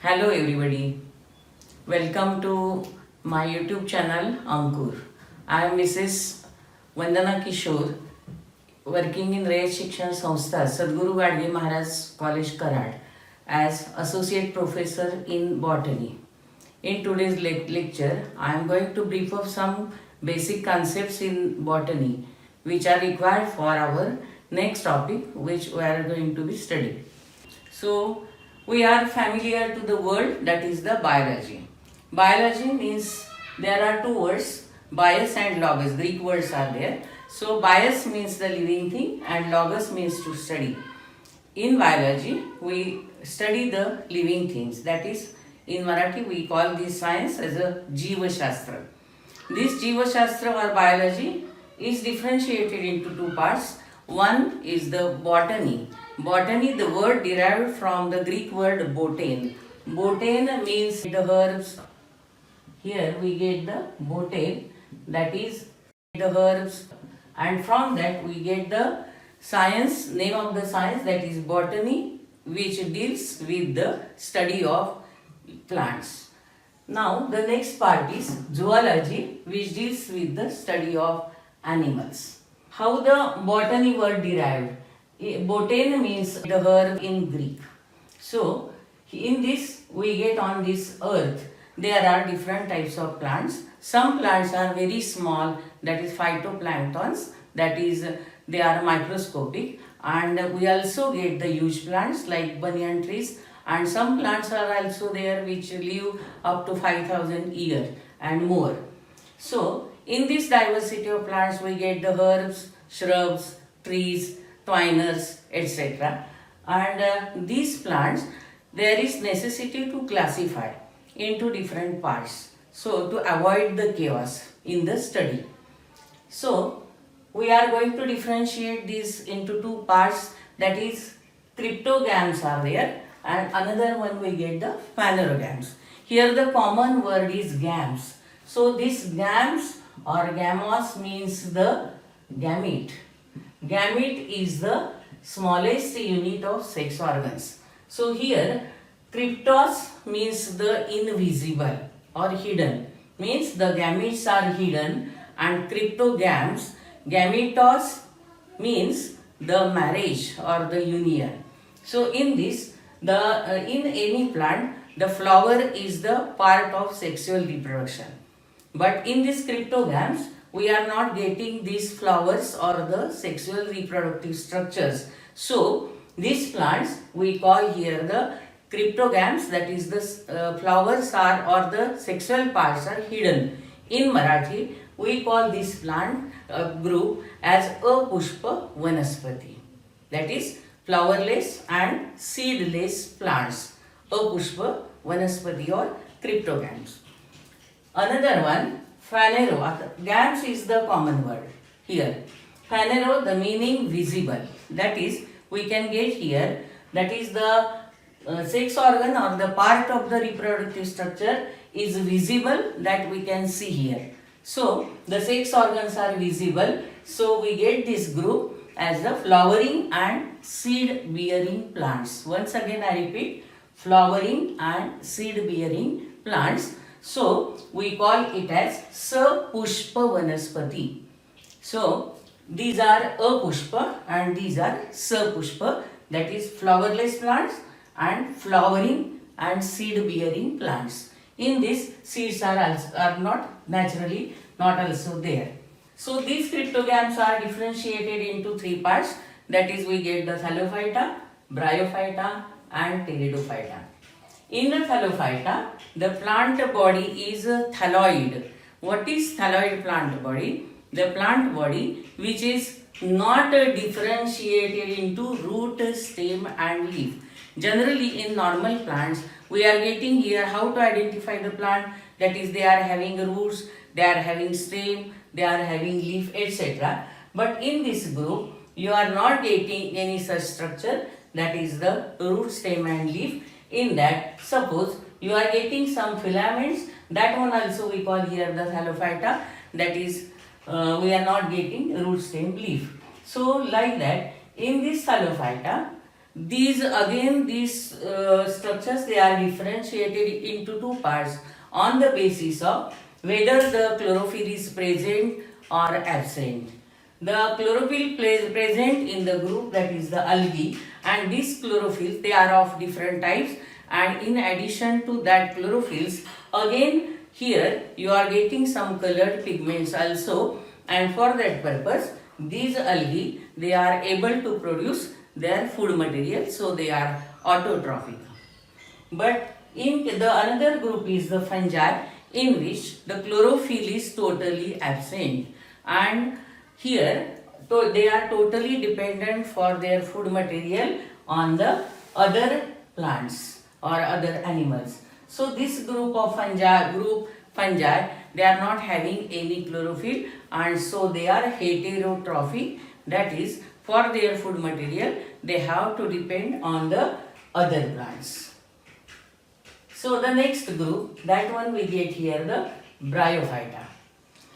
Hello everybody. Welcome to my YouTube channel Ankur. I am Mrs. Vandana Kishore working in Rayat Shikshan Sanstha Sadguru Gadge Maharaj College Karad as Associate Professor in Botany. In today's lecture, I am going to brief of some basic concepts in botany which are required for our next topic which we are going to be studying. So, we are familiar to the word that is the biology. Biology means there are two words, bios and logos. Greek words are there. So, bios means the living thing and logos means to study. In biology, we study the living things. That is, in Marathi, we call this science as a Jiva Shastra. This Jiva Shastra or biology is differentiated into two parts. One is the botany. Botany, the word derived from the Greek word botane. Botane means the herbs. Here we get the botane, that is the herbs, and from that we get the science, name of the science, that is botany, which deals with the study of plants. Now the next part is zoology, which deals with the study of animals. How the botany word derived? Botany means the herb in Greek. So in this we get on this earth there are different types of plants. Some plants are very small, that is phytoplanktons, that is they are microscopic, and we also get the huge plants like banyan trees, and some plants are also there which live up to 5,000 years and more. So in this diversity of plants we get the herbs, shrubs, trees, twiners, etc. And these plants there is necessity to classify into different parts, so to avoid the chaos in the study. So we are going to differentiate this into two parts, that is cryptogams are there and another one we get the phanerogams. Here the common word is gams. So this gams or gamos means the gamete. Gamete is the smallest unit of sex organs. So here cryptos means the invisible or hidden, means the gametes are hidden, and cryptogams, gametos means the marriage or the union. So in this, in any plant the flower is the part of sexual reproduction, but in this cryptogams we are not getting these flowers or the sexual reproductive structures. So these plants we call here the cryptogams, that is the flowers are or the sexual parts are hidden. In Marathi we call this plant group as Apushpa Vanaspati, that is flowerless and seedless plants, Apushpa Vanaspati or cryptogams. Another one, phanero. Gams is the common word here. Phanero, the meaning visible, that is we can get here, that is the sex organ or the part of the reproductive structure is visible, that we can see here. So the sex organs are visible, so we get this group as the flowering and seed bearing plants. Once again I repeat, flowering and seed bearing plants. So we call it as Sapushpa Vanaspati. So these are Apushpa and these are Sapushpa, that is flowerless plants and flowering and seed bearing plants. In this seeds are not naturally not also there. So these cryptogams are differentiated into three parts, that is we get the Thallophyta, Bryophyta and Pteridophyta. In the Thallophyta, the plant body is thalloid. What is thalloid plant body? The plant body which is not differentiated into root, stem and leaf. Generally in normal plants we are getting here how to identify the plant, that is they are having roots, they are having stem, they are having leaf, etc. But in this group you are not getting any such structure, that is the root, stem and leaf. In that, suppose you are getting some filaments, that one also we call here the Thallophyta, that is we are not getting root, stem, leaf. So like that, in this Thallophyta These structures, they are differentiated into two parts on the basis of whether the chlorophyll is present or absent. The chlorophyll present in the group, that is the algae, and this chlorophyll, they are of different types, and in addition to that chlorophylls, again here you are getting some colored pigments also, and for that purpose these algae, they are able to produce their food material, so they are autotrophic. But in the another group is the fungi, in which the chlorophyll is totally absent, and here they are totally dependent for their food material on the other plants or other animals. So this group of fungi, they are not having any chlorophyll, and so they are heterotrophic, that is, for their food material they have to depend on the other plants. So the next group, that one we get here, the bryophyta.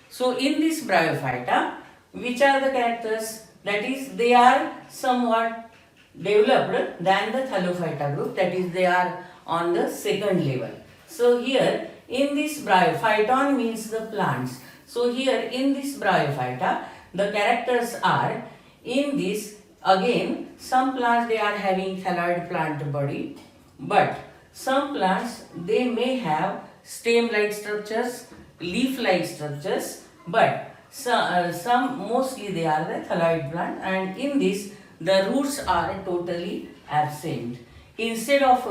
So in this bryophyta, which are the characters? That is, they are somewhat developed than the thallophyta group, that is, they are on the second level. So here in this bryophyton means the plants. So here in this bryophyta, the characters are, in this, again some plants they are having thalloid plant body, but some plants they may have stem like structures, leaf like structures, but some mostly they are the thalloid plant, and in this the roots are totally absent. Instead of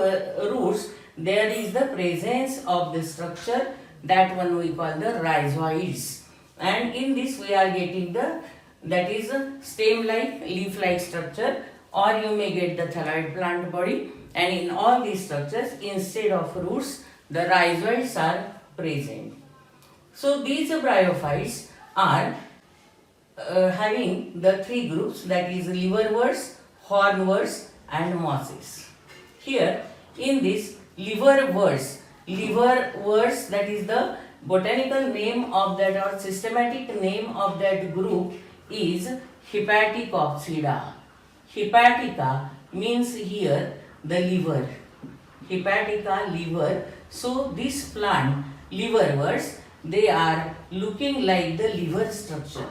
roots, there is the presence of the structure, that one we call the rhizoids, and in this we are getting the, that is a stem like, leaf like structure, or you may get the thalloid plant body, and in all these structures instead of roots the rhizoids are present. So these bryophytes are having the three groups, that is liverworts, hornworts and mosses. Here in this liverworts, that is the botanical name of that or systematic name of that group is Hepaticopsida. Hepatica means here the liver. Hepatica, liver. So this plant, liverworts, they are looking like the liver structure.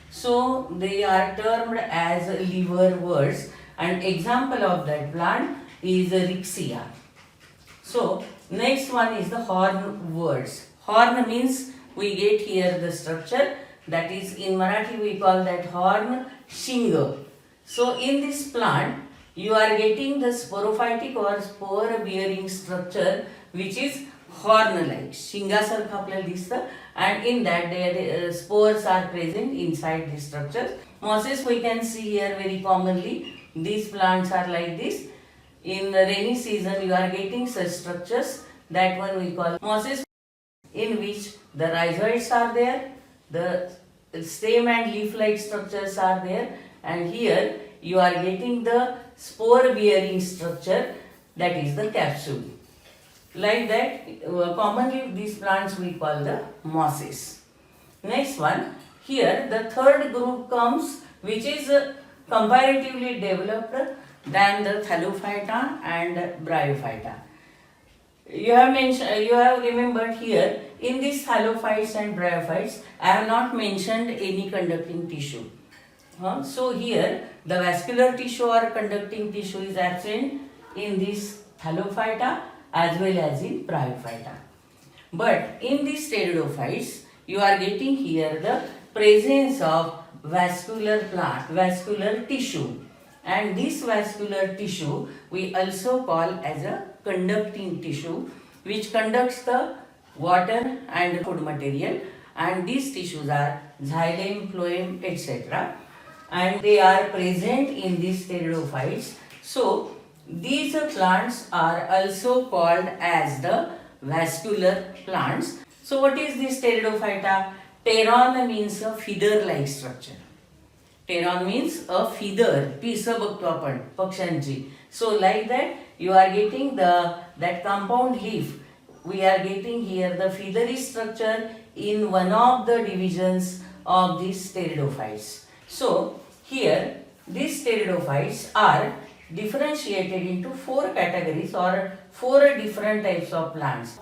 So they are termed as liverworts, and example of that plant is Rixia. So next one is the hornworts. Horn means we get here the structure, that is in Marathi we call that horn shinga. So in this plant you are getting the sporophytic or spore bearing structure, which is horn like, शिंगासारखं आपल्याला दिसतं, and in that their spores are present inside the structures. Mosses we can see here very commonly. These plants are like this. In the rainy season you are getting such structures, that one we call mosses, in which the rhizoids are there, the stem and leaf like structures are there, and here you are getting the spore bearing structure, that is the capsule. Like that, commonly these plants we call the mosses. Next one, here the third group comes, which is comparatively developed than the thallophyta and bryophyta. You have remembered here, in these thallophytes and bryophytes, I have not mentioned any conducting tissue. So here the vascular tissue or conducting tissue is absent in this thallophyta as well as in bryophyta. But in these pteridophytes, you are getting here the presence of vascular tissue, and this vascular tissue we also call as a conducting tissue, which conducts the water and food material, and these tissues are xylem, phloem, etc., and they are present in these pteridophytes. So these plants are also called as the vascular plants. So what is this pteridophyta? Pteron means a feather like structure. Pteron means a feather, piece बघतो आपण पक्ष्यांची. So like that you are getting that compound leaf. We are getting here the feathery structure in one of the divisions of these pteridophytes. So here these pteridophytes are differentiated into four categories or four different types of plants.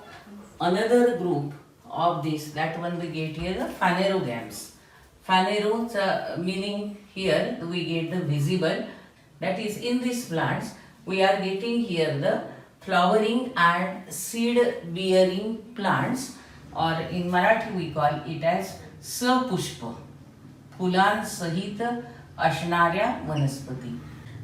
Another group of this, that one we get here, the phanerogams. Phaneros meaning here we get the visible, that is in these plants we are getting here the flowering and seed bearing plants, or in Marathi we call it as सपुष्प, फुलांसहित असणाऱ्या वनस्पती.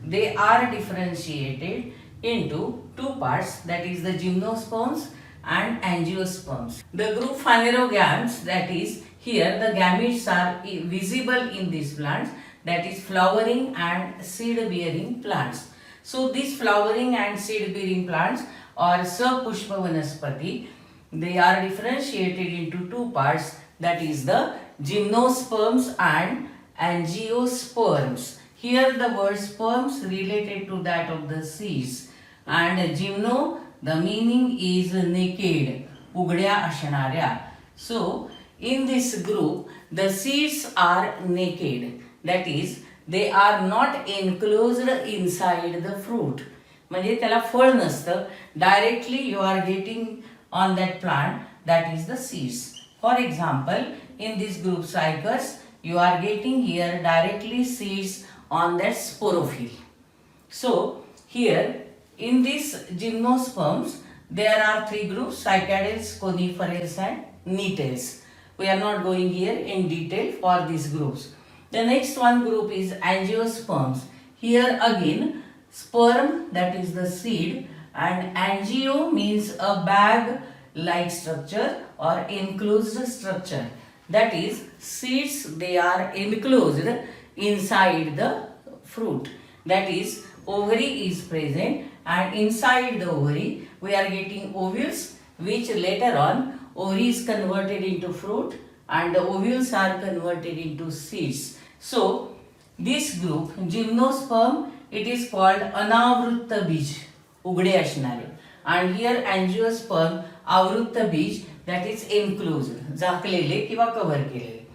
They are differentiated into two parts, that is the gymnosperms and angiosperms. The group phanerogams, that is here the gametes are visible in these plants, that is flowering and seed bearing plants. So these flowering and seed bearing plants or sapushpa vanaspati, they are differentiated into two parts, that is the gymnosperms and angiosperms. Here the word sperms related to that of the seeds, and gymno, the meaning is naked, उघड्या असणाऱ्या. So in this group the seeds are naked, that is they are not enclosed inside the fruit. म्हणजे त्याला फळ नसतं, directly you are getting on that plant, that is the seeds. For example, in this group Cycas, you are getting here directly seeds on that sporophyll. So here in these gymnosperms there are three groups: cycadales, coniferales and nettles. We are not going here in detail for these groups. The next one group is angiosperms. Here again sperm, that is the seed, and angio means a bag like structure or enclosed structure. That is seeds, they are enclosed inside the fruit. That is ovary is present, and inside the ovary we are getting ovules, which later on ovary is converted into fruit and the ovules are converted into seeds. So this group gymnosperm, it is called अनावृत्त बीज, उघडे असणारे, and here angiosperm आवृत्त बीज, that is enclosed, झाकलेले किंवा cover केलेले.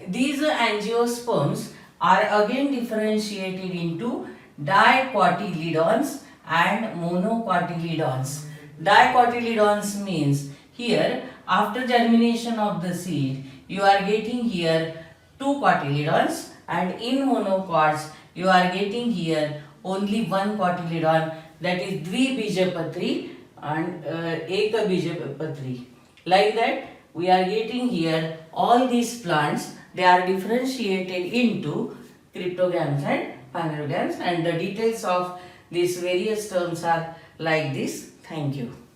These angiosperms are again differentiated into dicotyledons and monocotyledons. Dicotyledons means here after germination of the seed you are getting here two cotyledons, and in monocots you are getting here only one cotyledon, that is द्विबीजपत्री and ekabijapatri. Like that we are getting here all these plants, they are differentiated into cryptogams and phanerogams, and the details of these various terms are like this. Thank you.